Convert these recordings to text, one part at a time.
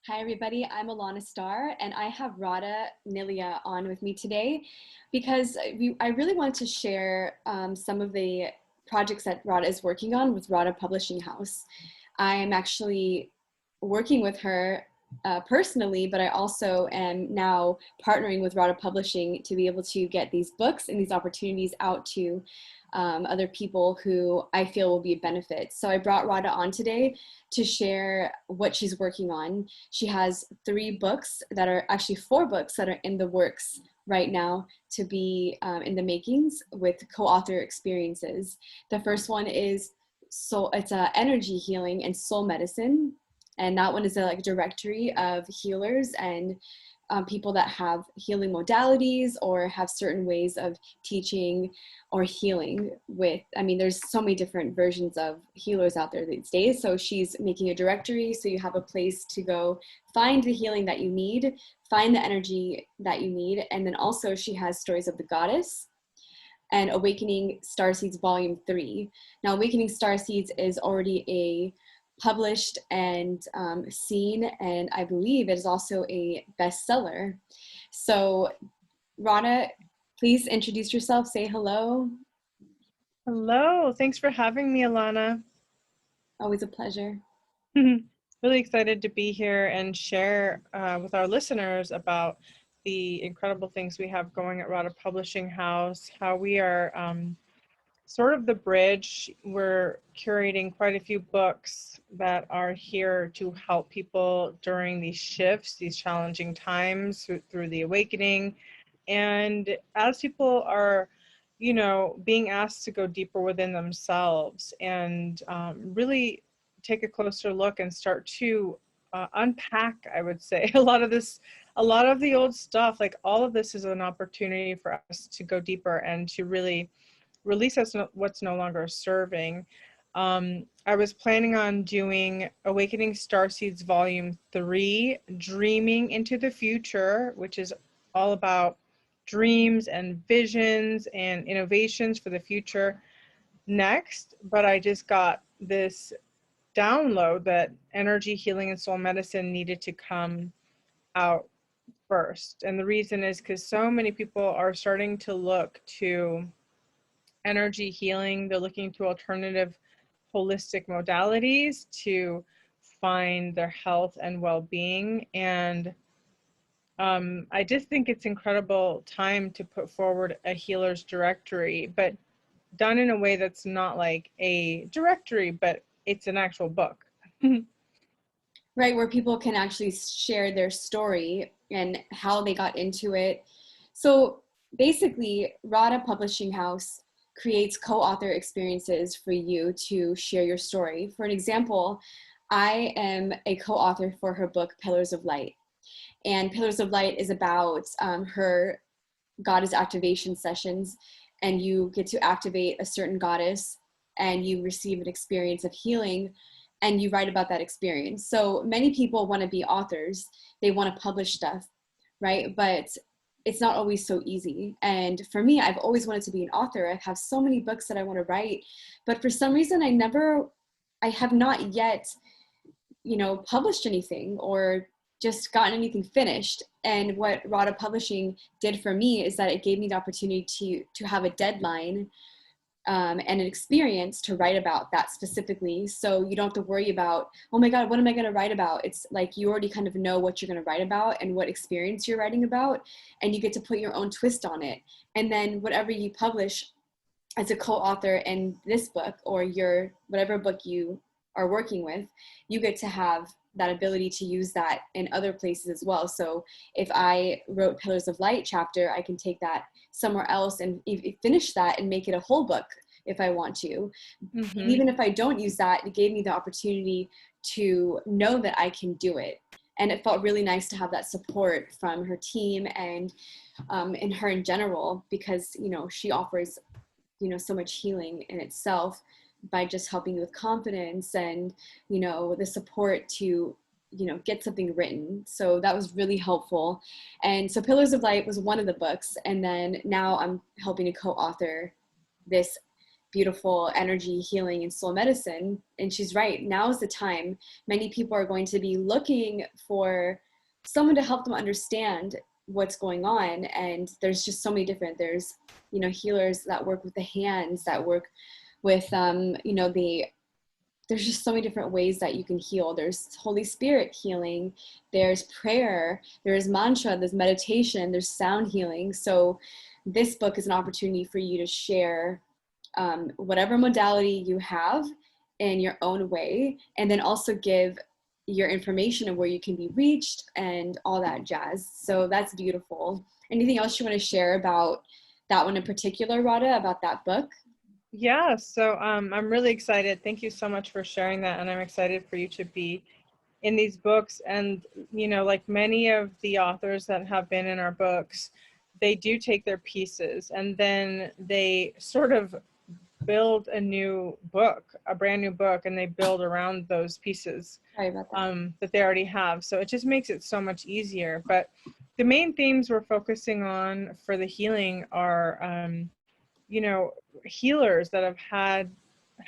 Hi, everybody. I'm Alanna Starr, and I have Radhaa on with me today because I really want to share some of the projects that Radhaa is working on with Radhaa Publishing House. I'm actually working with her personally, but I also am now partnering with Radhaa Publishing to be able to get these books and these opportunities out to other people who I feel will be a benefit. So I brought Radhaa on today to share what she's working on. She has 4 books that are in the works right now to be in the makings with co-author experiences. The first one is it's energy healing and soul medicine. And that one is a directory of healers and people that have healing modalities or have certain ways of teaching or healing there's so many different versions of healers out there these days. So she's making a directory so you have a place to go find the healing that you need, find the energy that you need. And then also she has Stories of the Goddess and Awakening Starseeds Volume 3. Now, Awakening Starseeds is already a published and seen, and I believe it is also a bestseller. So, Radhaa, please introduce yourself, say hello. Hello, thanks for having me, Alanna. Always a pleasure. Really excited to be here and share with our listeners about the incredible things we have going at Radhaa Publishing House, how we are sort of the bridge. We're curating quite a few books that are here to help people during these shifts, these challenging times through the awakening. And as people are, being asked to go deeper within themselves and really take a closer look and start to unpack, I would say, a lot of the old stuff. Like, all of this is an opportunity for us to go deeper and to really release us what's no longer serving. I was planning on doing Awakening Starseeds Volume 3, Dreaming into the Future, which is all about dreams and visions and innovations for the future next. But I just got this download that energy healing and soul medicine needed to come out first. And the reason is because so many people are starting to look to energy healing. They're looking to alternative holistic modalities to find their health and well-being. And I just think it's incredible time to put forward a healer's directory, but done in a way that's not like a directory, but it's an actual book. Right, where people can actually share their story and how they got into it. So basically, Radhaa Publishing House creates co-author experiences for you to share your story. For an example, I am a co-author for her book, Pillars of Light. And Pillars of Light is about her goddess activation sessions, and you get to activate a certain goddess and you receive an experience of healing and you write about that experience. So many people want to be authors. They want to publish stuff, right? But it's not always so easy. And for me, I've always wanted to be an author. I have so many books that I want to write, but for some reason I have not yet, published anything or just gotten anything finished. And what Radhaa Publishing did for me is that it gave me the opportunity to have a deadline and an experience to write about that specifically. So you don't have to worry about, oh my God, what am I going to write about? It's like you already kind of know what you're going to write about and what experience you're writing about, and you get to put your own twist on it. And then whatever you publish as a co-author in this book or your whatever book you are working with, you get to have that ability to use that in other places as well. So if I wrote Pillars of Light chapter, I can take that somewhere else and finish that and make it a whole book if I want to. Mm-hmm. And even if I don't use that, it gave me the opportunity to know that I can do it. And it felt really nice to have that support from her team and her in general, because, she offers, so much healing in itself by just helping you with confidence and, the support to, get something written. So that was really helpful. And so Pillars of Light was one of the books. And then now I'm helping to co-author this beautiful energy healing and soul medicine. And she's right. Now is the time. Many people are going to be looking for someone to help them understand what's going on. And there's just so many different, there's, you know, healers that work with the hands, that work with, you know, there's just so many different ways that you can heal. There's Holy Spirit healing, there's prayer, there's mantra, there's meditation, there's sound healing. So this book is an opportunity for you to share whatever modality you have in your own way, and then also give your information of where you can be reached and all that jazz. So that's beautiful. Anything else you want to share about that one in particular, Radha, about that book? Yeah, so I'm really excited. Thank you so much for sharing that. And I'm excited for you to be in these books. And, you know, like many of the authors that have been in our books, they do take their pieces and then they sort of build a new book, a brand new book, and they build around those pieces Sorry about that. that they already have. So it just makes it so much easier. But the main themes we're focusing on for the healing are, you know, healers that have had,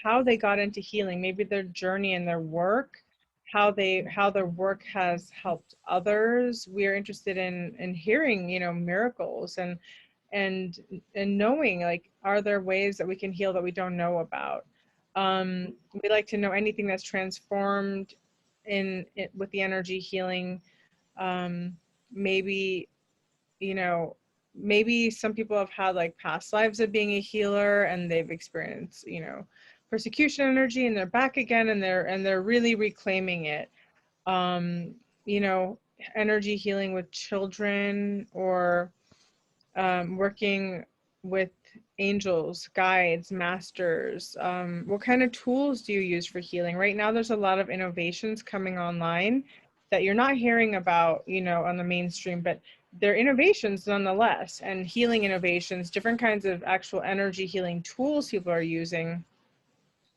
how they got into healing, maybe their journey and their work, how their work has helped others. We're interested in hearing, you know, miracles and knowing, like, are there ways that we can heal that we don't know about? We like to know anything that's transformed in it with the energy healing. Maybe, you know, maybe some people have had like past lives of being a healer and they've experienced, you know, persecution energy, and they're back again and they're really reclaiming it. You know, energy healing with children, or working with angels, guides, masters. What kind of tools do you use for healing? Right now, there's a lot of innovations coming online that you're not hearing about, you know, on the mainstream, but they're innovations nonetheless, and healing innovations, different kinds of actual energy healing tools people are using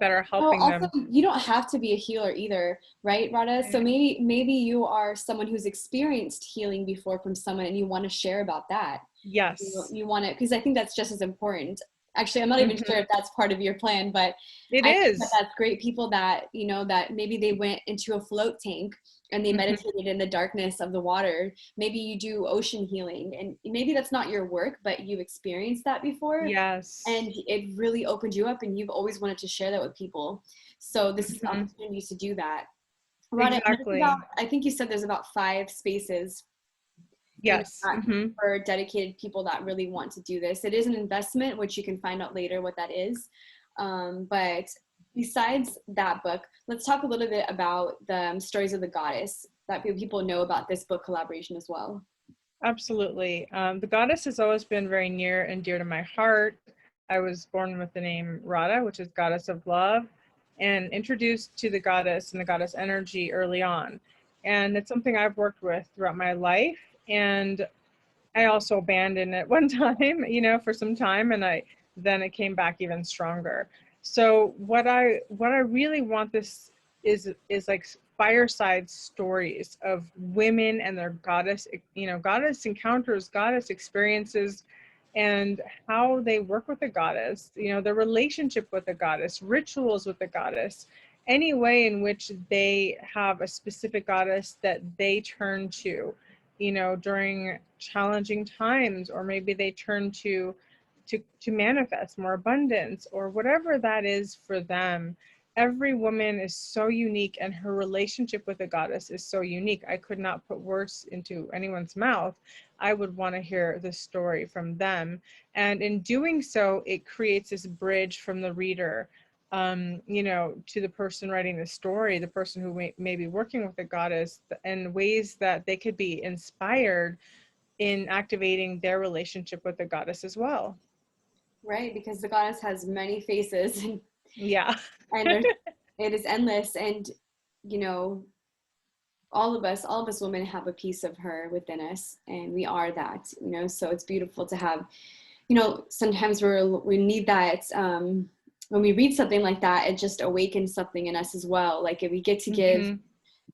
that are Oh, helping also, them. you don't have to be a healer either, right, Radha? So maybe you are someone who's experienced healing before from someone, and you want to share about that. Yes. You want to, because I think that's just as important. Actually, I'm not even sure Mhm. if that's part of your plan, but It I think that is. that's great. People that, you know, that maybe they went into a float tank and they Mhm. meditated in the darkness of the water. Maybe you do ocean healing, and maybe that's not your work, but you've experienced that before Yes. and it really opened you up and you've always wanted to share that with people. So this is an Mhm. opportunity to do that. Radha, and there's about, Exactly. I think you said there's about 5 spaces in Yes. that Mhm. for dedicated people that really want to do this. It is an investment, which you can find out later what that is. But besides that book, let's talk a little bit about the Stories of the Goddess, that people know about this book collaboration as well. Absolutely. The goddess has always been very near and dear to my heart. I was born with the name Radha, which is goddess of love, and introduced to the goddess and the goddess energy early on. And it's something I've worked with throughout my life. And I also abandoned it one time, you know, for some time, and then it came back even stronger. So what I really want this is like fireside stories of women and their goddess, you know, goddess encounters, goddess experiences, and how they work with the goddess, you know, their relationship with the goddess, rituals with the goddess, any way in which they have a specific goddess that they turn to, you know, during challenging times, or maybe they turn to manifest more abundance, or whatever that is for them. Every woman is so unique, and her relationship with the goddess is so unique. I could not put words into anyone's mouth. I would want to hear the story from them, and in doing so, it creates this bridge from the reader, you know, to the person writing the story, the person who may be working with the goddess, and ways that they could be inspired in activating their relationship with the goddess as well. Right, because the goddess has many faces Yeah. and it is endless. And you know, all of us women have a piece of her within us, and we are that. You know, so it's beautiful to have. You know, sometimes we need that. When we read something like that, it just awakens something in us as well. Like if we get to give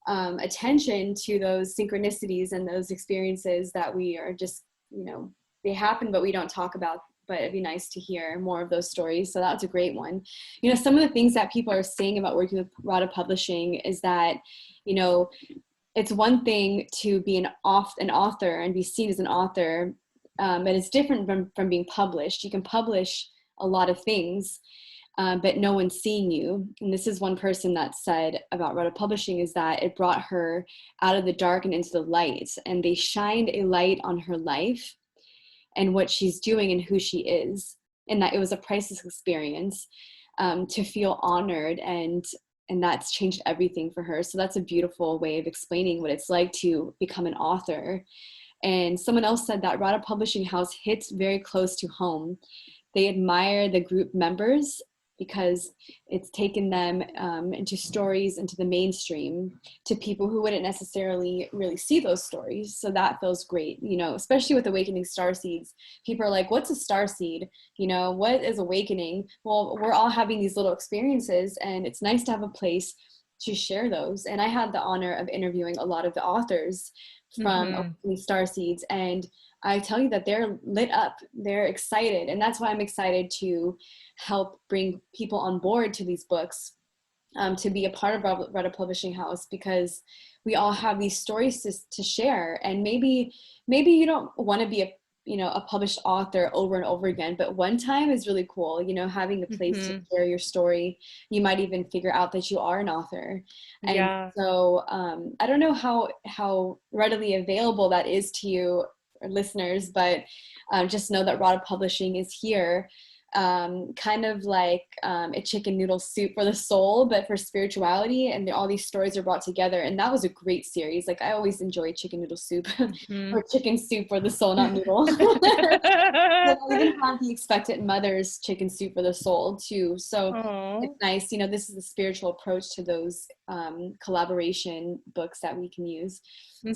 Mm-hmm. attention to those synchronicities and those experiences that we are just, you know, they happen, but we don't talk about but it'd be nice to hear more of those stories. So that's a great one. You know, some of the things that people are saying about working with Radhaa Publishing is that, you know, it's one thing to be an author and be seen as an author, but it's different from being published. You can publish a lot of things, but no one's seeing you. And this is one person that said about Radhaa Publishing, is that it brought her out of the dark and into the light, and they shined a light on her life and what she's doing and who she is, and that it was a priceless experience, to feel honored, and that's changed everything for her. So that's a beautiful way of explaining what it's like to become an author. And someone else said that Radhaa Publishing House hits very close to home. They admire the group members because it's taken them into stories, into the mainstream, to people who wouldn't necessarily really see those stories. So that feels great, you know, especially with Awakening Starseeds. People are like, what's a starseed? You know, what is awakening? Well, we're all having these little experiences, and it's nice to have a place to share those. And I had the honor of interviewing a lot of the authors from Awakening Starseeds, and I tell you that they're lit up, they're excited. And that's why I'm excited to help bring people on board to these books, to be a part of Radhaa Publishing House, because we all have these stories to share. And maybe you don't want to be a published author over and over again, but one time is really cool, you know, having a place to share your story. You might even figure out that you are an author. And so I don't know how readily available that is to you, listeners, but just know that Radhaa Publishing is here, kind of like a chicken noodle soup for the soul, but for spirituality, and all these stories are brought together. And that was a great series. Like, I always enjoy chicken noodle soup or chicken soup for the soul, not noodle. But I even have the Expectant Mother's chicken soup for the soul too. So it's nice, you know, this is a spiritual approach to those collaboration books that we can use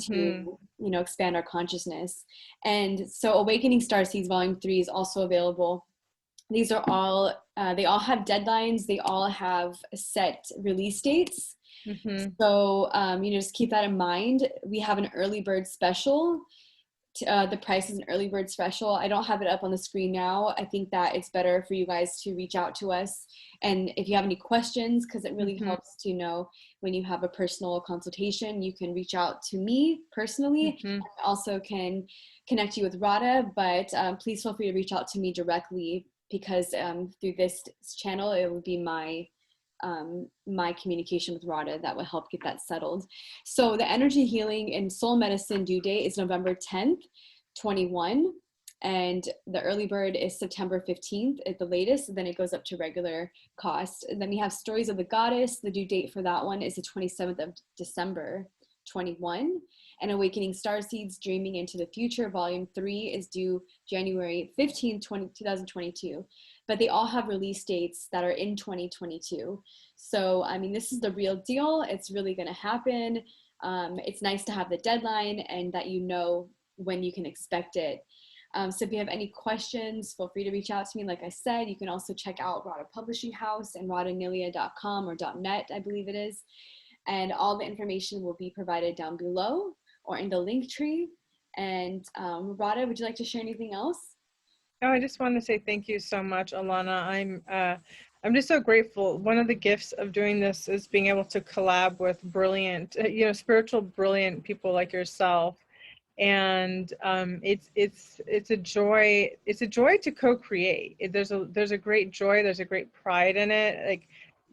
to, you know, expand our consciousness. And so Awakening Starseeds Volume 3 is also available. These are all, they all have deadlines. They all have set release dates. So, you know, just keep that in mind. We have an early bird special. The price is an early bird special. I don't have it up on the screen now. I think that it's better for you guys to reach out to us. And if you have any questions, because it really helps to know when you have a personal consultation, you can reach out to me personally. I also can connect you with Radhaa, but please feel free to reach out to me directly, because through this channel, it would be my communication with Radhaa that will help get that settled. So the energy healing and soul medicine due date is November 10th, 21. And the early bird is September 15th at the latest. And then it goes up to regular cost. And then we have Stories of the Goddess. The due date for that one is the 27th of December, 21. And Awakening Starseeds Dreaming into the Future Volume 3 is due January 15th, 2022. But they all have release dates that are in 2022. So, I mean, this is the real deal. It's really going to happen. It's nice to have the deadline and that you know when you can expect it. So if you have any questions, feel free to reach out to me. Like I said, you can also check out Radhaa Publishing House and radhanilia.com or .net, I believe it is. And all the information will be provided down below or in the link tree. And Radhaa, would you like to share anything else? Oh, I just want to say thank you so much, Alanna. I'm just so grateful. One of the gifts of doing this is being able to collab with brilliant, you know, spiritual, brilliant people like yourself. And it's a joy. It's a joy to co-create. There's a great joy. There's a great pride in it. Like,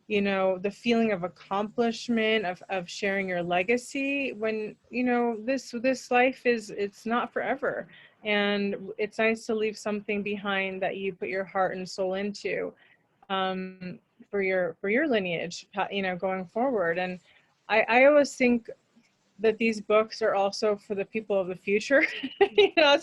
you know, the feeling of accomplishment, of sharing your legacy, when, you know, this life it's not forever. And it's nice to leave something behind that you put your heart and soul into, for your lineage, you know, going forward. And I always think that these books are also for the people of the future, you know,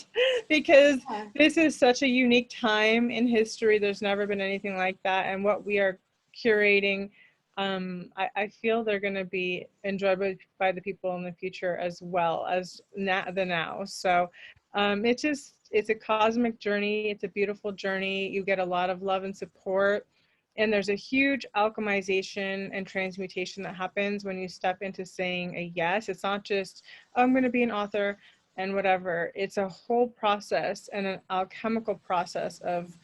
because this is such a unique time in history. There's never been anything like that. And what we are curating, I feel they're going to be enjoyed by the people in the future as well as the now. So it's a cosmic journey. It's a beautiful journey. You get a lot of love and support. And there's a huge alchemization and transmutation that happens when you step into saying a yes. It's not just, oh, I'm going to be an author and whatever. It's a whole process and an alchemical process of,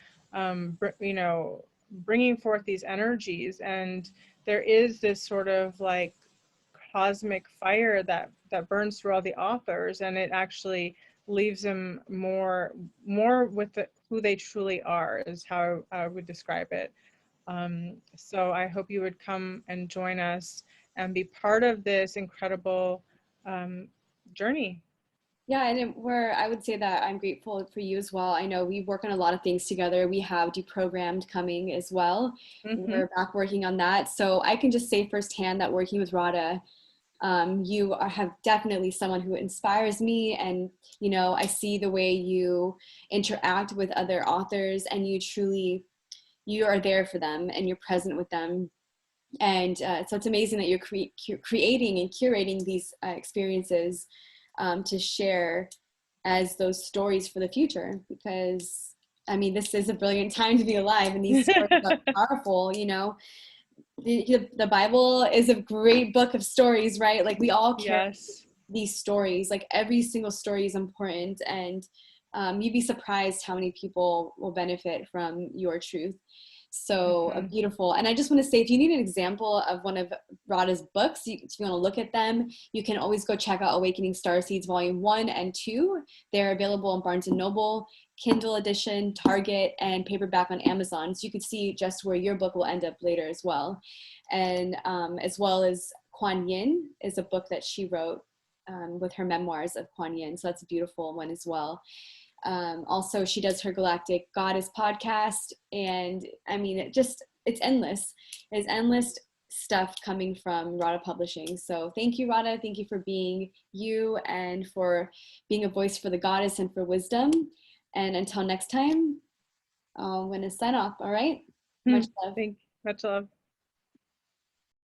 bringing forth these energies. And there is this sort of like cosmic fire that burns through all the authors, and it actually leaves them more with who they truly are, is how I would describe it. So I hope you would come and join us and be part of this incredible journey. Yeah, and I would say that I'm grateful for you as well. I know we work on a lot of things together. We have Deprogrammed coming as well. Mm-hmm. We're back working on that. So I can just say firsthand that working with Radha, have definitely someone who inspires me. And, I see the way you interact with other authors, and you are there for them and you're present with them. And so it's amazing that you're creating and curating these experiences to share as those stories for the future, because I mean, this is a brilliant time to be alive, and these stories are powerful. The Bible is a great book of stories, right? Like we all carry Yes. these stories, like every single story is important, and you'd be surprised how many people will benefit from your truth. So Mm-hmm. beautiful. And I just want to say, if you need an example of one of Radha's books, if you want to look at them, you can always go check out Awakening Starseeds Volume 1 and 2. They're available in Barnes & Noble, Kindle edition, Target, and paperback on Amazon. So you can see just where your book will end up later as well. And as well as Kuan Yin is a book that she wrote with her memoirs of Kuan Yin. So that's a beautiful one as well. Also, she does her Galactic Goddess podcast. And I mean, it's endless. There's endless stuff coming from Radhaa Publishing. So thank you, Radha. Thank you for being you and for being a voice for the goddess and for wisdom. And until next time, I'm going to sign off. All right. Much love. Much love.